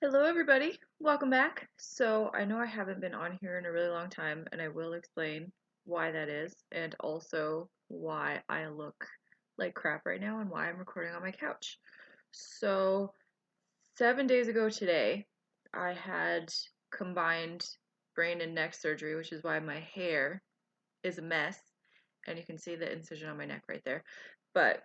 Hello, everybody. Welcome back. So, I know I haven't been on here in a really long time, and I will explain why that is, and also why I look like crap right now and why I'm recording on my couch. So, 7 days ago today, I had combined brain and neck surgery, which is why my hair is a mess, and you can see the incision on my neck right there. But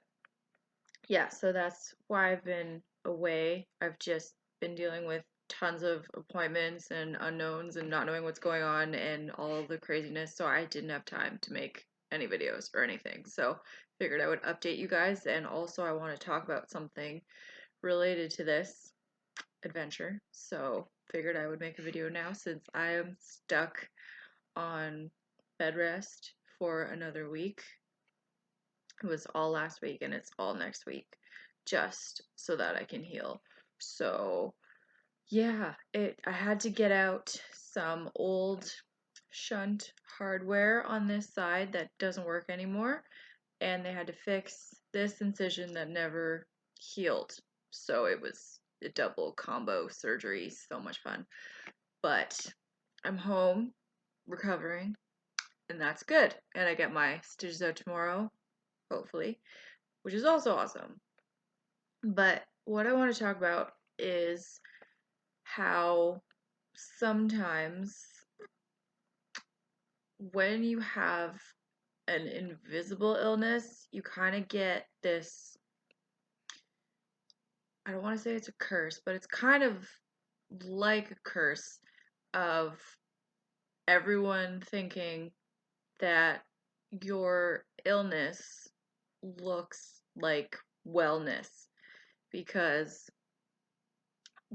yeah, so that's why I've been away. I've just been dealing with tons of appointments and unknowns and not knowing what's going on and all the craziness, so I didn't have time to make any videos or anything. So figured I would update you guys, and also I want to talk about something related to this adventure. So figured I would make a video now since I am stuck on bed rest for another week. It was all last week and it's all next week just so that I can heal. So, yeah, I had to get out some old shunt hardware on this side that doesn't work anymore, and they had to fix this incision that never healed. So it was a double combo surgery, so much fun. But I'm home recovering, and that's good. And I get my stitches out tomorrow, hopefully, which is also awesome. But what I want to talk about is how sometimes when you have an invisible illness, you kind of get this, I don't want to say it's a curse, but it's kind of like a curse of everyone thinking that your illness looks like wellness. Because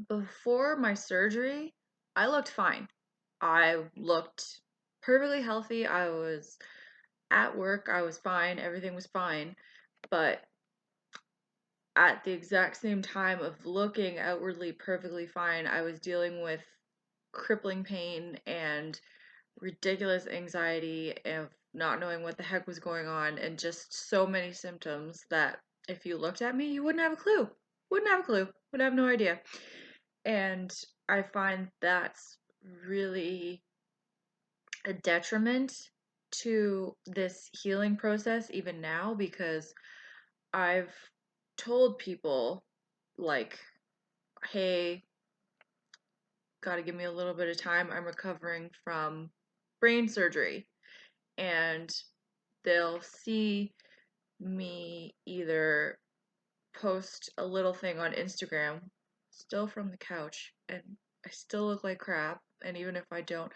before my surgery, I looked fine. I looked perfectly healthy. I was at work. I was fine. Everything was fine. But at the exact same time of looking outwardly perfectly fine, I was dealing with crippling pain and ridiculous anxiety of not knowing what the heck was going on and just so many symptoms that if you looked at me, you wouldn't have a clue. Wouldn't have a clue. Would have no idea. And I find that's really a detriment to this healing process even now because I've told people, like, hey, gotta give me a little bit of time. I'm recovering from brain surgery. And they'll see me either post a little thing on Instagram, still from the couch, and I still look like crap. And even if I don't,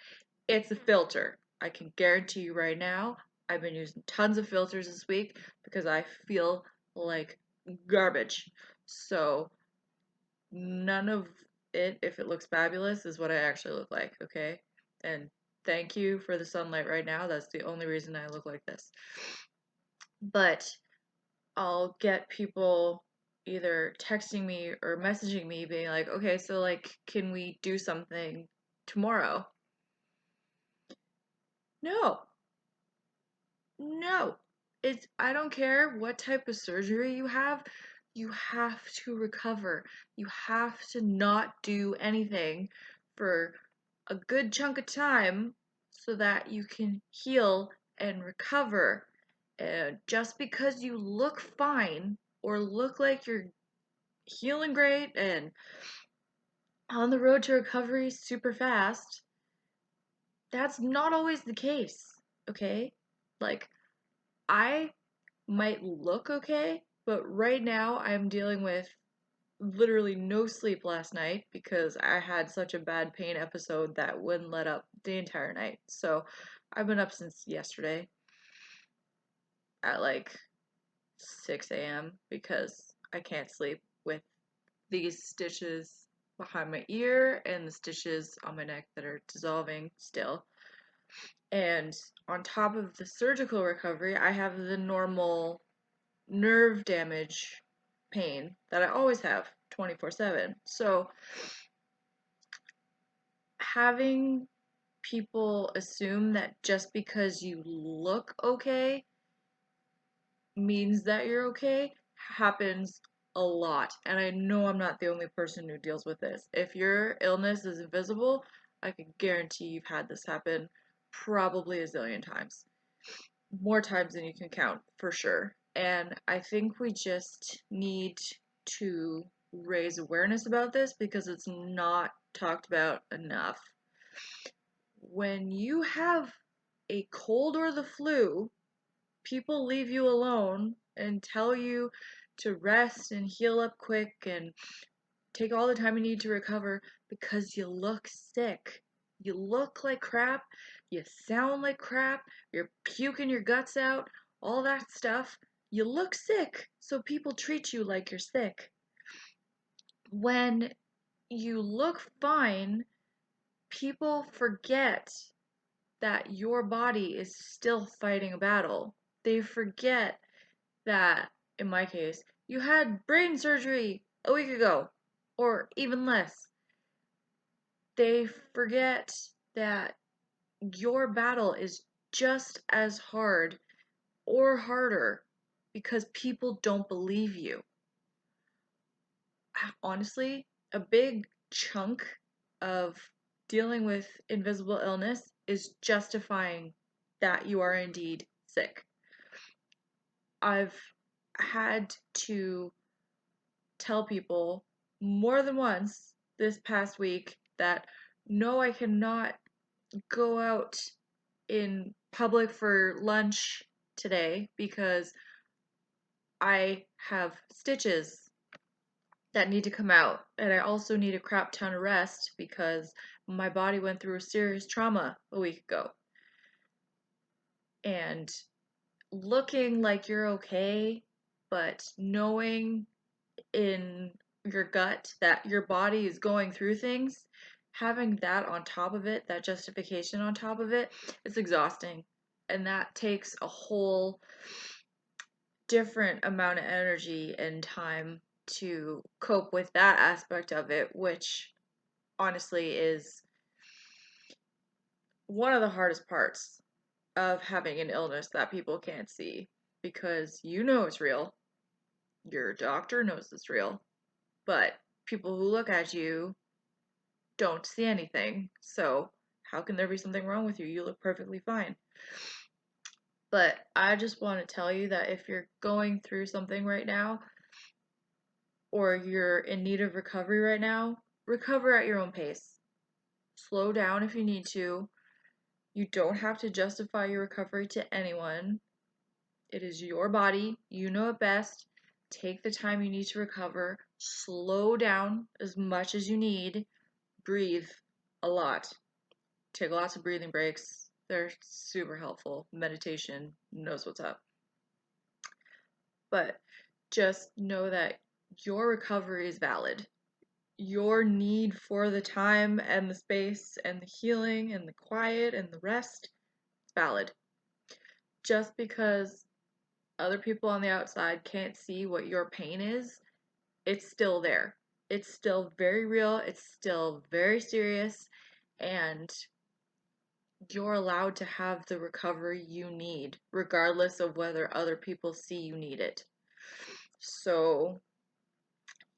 it's a filter. I can guarantee you right now, I've been using tons of filters this week because I feel like garbage. So, none of it, if it looks fabulous, is what I actually look like, okay? And thank you for the sunlight right now. That's the only reason I look like this. But I'll get people either texting me or messaging me being like, okay, so like, can we do something tomorrow? No, no. I don't care what type of surgery you have to recover. You have to not do anything for a good chunk of time so that you can heal and recover. And just because you look fine or look like you're healing great and on the road to recovery super fast, that's not always the case, okay? Like, I might look okay, but right now I'm dealing with literally no sleep last night because I had such a bad pain episode that wouldn't let up the entire night. So I've been up since yesterday at like 6 a.m. because I can't sleep with these stitches behind my ear and the stitches on my neck that are dissolving still. And on top of the surgical recovery, I have the normal nerve damage pain that I always have 24/7. So having people assume that just because you look okay means that you're okay happens a lot, and I know I'm not the only person who deals with this. If your illness is invisible, I can guarantee you've had this happen probably a zillion times. More times than you can count, for sure. And I think we just need to raise awareness about this because it's not talked about enough. When you have a cold or the flu, people leave you alone and tell you to rest and heal up quick and take all the time you need to recover because you look sick. You look like crap, you sound like crap, you're puking your guts out, all that stuff. You look sick, so people treat you like you're sick. When you look fine, people forget that your body is still fighting a battle. They forget that, in my case, you had brain surgery a week ago, or even less. They forget that your battle is just as hard or harder because people don't believe you. Honestly, a big chunk of dealing with invisible illness is justifying that you are indeed sick. I've had to tell people more than once this past week that no, I cannot go out in public for lunch today because I have stitches that need to come out, and I also need a crap ton of rest because my body went through a serious trauma a week ago. And looking like you're okay, but knowing in your gut that your body is going through things, having that on top of it, that justification on top of it, it's exhausting. And that takes a whole different amount of energy and time to cope with that aspect of it, which honestly is one of the hardest parts of having an illness that people can't see because you know it's real. Your doctor knows it's real, but people who look at you don't see anything. So, how can there be something wrong with you? You look perfectly fine. But I just want to tell you that if you're going through something right now, or you're in need of recovery right now, recover at your own pace. Slow down if you need to. You don't have to justify your recovery to anyone. It is your body. You know it best. Take the time you need to recover. Slow down as much as you need. Breathe a lot. Take lots of breathing breaks. They're super helpful. Meditation knows what's up. But just know that your recovery is valid. Your need for the time and the space and the healing and the quiet and the rest is valid. Just because other people on the outside can't see what your pain is, it's still there. It's still very real. It's still very serious. And you're allowed to have the recovery you need, regardless of whether other people see you need it. So,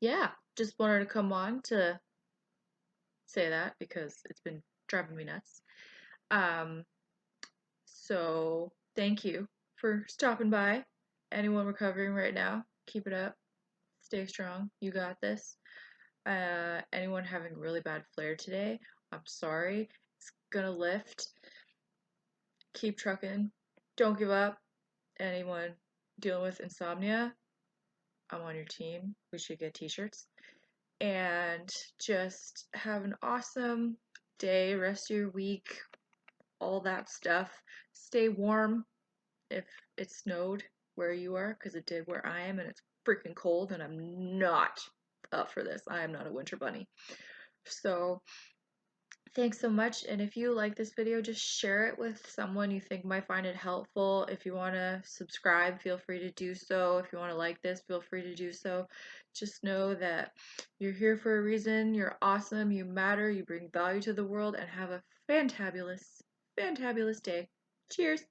yeah, just wanted to come on to say that because it's been driving me nuts. Um, so thank you for stopping by. Anyone recovering right now, keep it up. Stay strong. You got this. Anyone having really bad flare today, I'm sorry. It's gonna lift. Keep trucking. Don't give up. Anyone dealing with insomnia, I'm on your team. We should get t-shirts. And just have an awesome day, rest of your week, all that stuff. Stay warm if it snowed where you are, because it did where I am, and it's freaking cold, and I'm not up for this. I am not a winter bunny. So, thanks so much, and if you like this video, just share it with someone you think might find it helpful. If you want to subscribe, feel free to do so. If you want to like this, feel free to do so. Just know that you're here for a reason, you're awesome, you matter, you bring value to the world, and have a fantabulous, fantabulous day. Cheers!